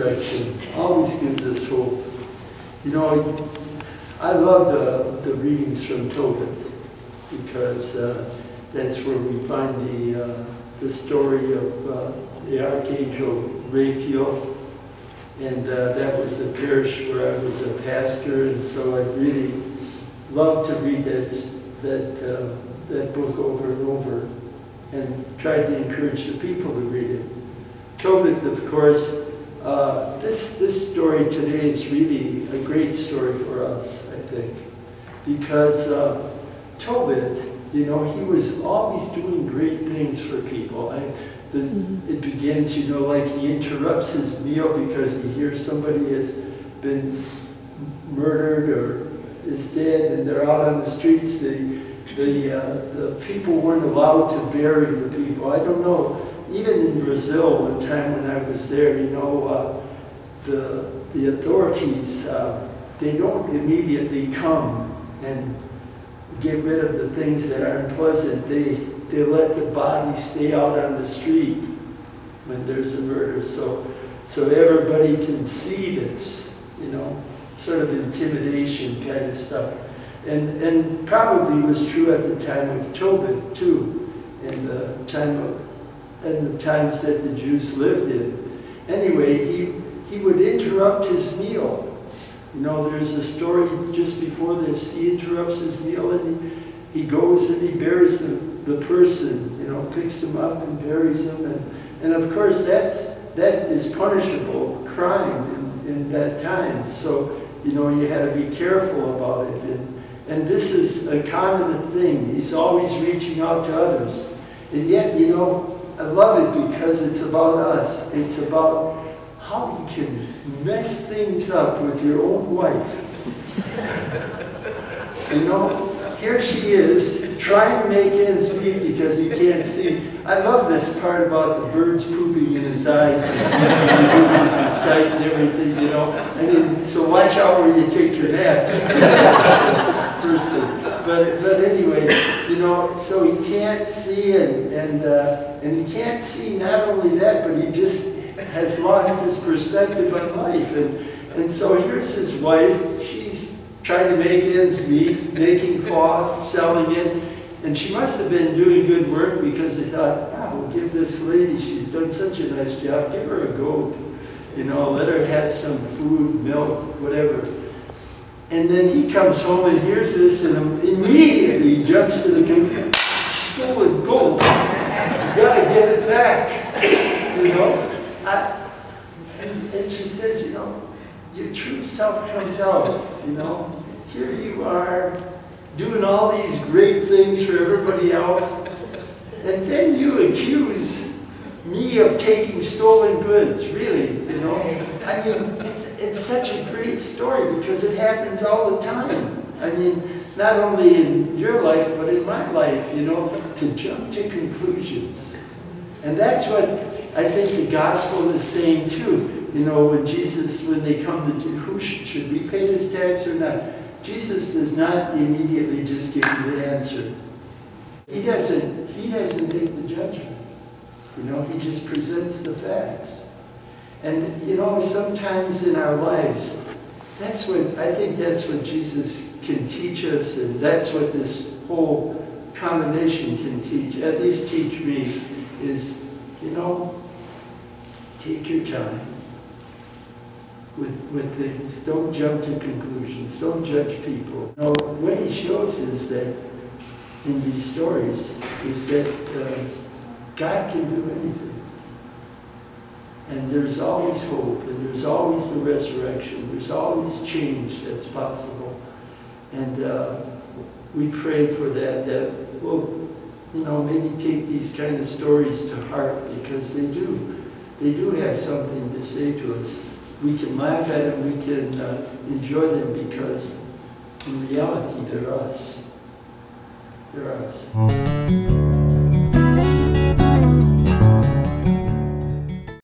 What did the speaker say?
resurrection always gives us hope. You know, I love the readings from Tobit because that's where we find the story of the Archangel Raphael, and that was the parish where I was a pastor, and so I really love to read that book over and over, and try to encourage the people to read it. Tobit, of course, this story today is really a great story for us, I think, because Tobit, you know, he was always doing great things for people. It begins, you know, like he interrupts his meal because he hears somebody has been murdered or is dead, and they're out on the streets. The people weren't allowed to bury the people. I don't know. Even in Brazil, one time when I was there, you know, the authorities, they don't immediately come and get rid of the things that aren't pleasant. They let the body stay out on the street when there's a murder, so everybody can see this, you know, sort of intimidation kind of stuff. And probably was true at the time of Tobit too, and the times that the Jews lived in. Anyway, he would interrupt his meal. You know, there's a story just before this. He interrupts his meal and he goes and he buries the person. You know, picks them up and buries them, and of course that is punishable crime in that time. So you know, you had to be careful about it. And this is a common thing. He's always reaching out to others. And yet, you know, I love it because it's about us. It's about how you can mess things up with your own wife. You know, here she is trying to make ends meet because he can't see. I love this part about the birds pooping in his eyes and he loses his sight and everything, you know. I mean, so watch out where you take your naps. First thing. But anyway, you know, so he can't see, and he can't see not only that, but he just has lost his perspective on life. And so here's his wife. She's trying to make ends meet, making cloth, selling it, and she must have been doing good work because they thought, we'll give this lady, she's done such a nice job, give her a goat, you know, let her have some food, milk, whatever. And then he comes home and hears this, and immediately he jumps to the conclusion, stolen gold, you gotta get it back, you know. And she says, you know, your true self comes out, you know. Here you are, doing all these great things for everybody else, and then you accuse me of taking stolen goods, really, you know. I mean, it's such a great story because it happens all the time. I mean, not only in your life, but in my life, you know, to jump to conclusions. And that's what I think the gospel is saying too. You know, when they come to who should we pay this tax or not? Jesus does not immediately just give you the answer. He doesn't make the judgment. You know, he just presents the facts. And you know, sometimes in our lives, I think that's what Jesus can teach us, and that's what this whole combination can teach, at least teach me, is, you know, take your time with things. Don't jump to conclusions. Don't judge people. You know, what he shows is that in these stories is that God can do anything. And there's always hope, and there's always the resurrection. There's always change that's possible. And we pray for that we'll, you know, maybe take these kind of stories to heart, because they do have something to say to us. We can laugh at them, we can enjoy them, because in reality they're us. They're us.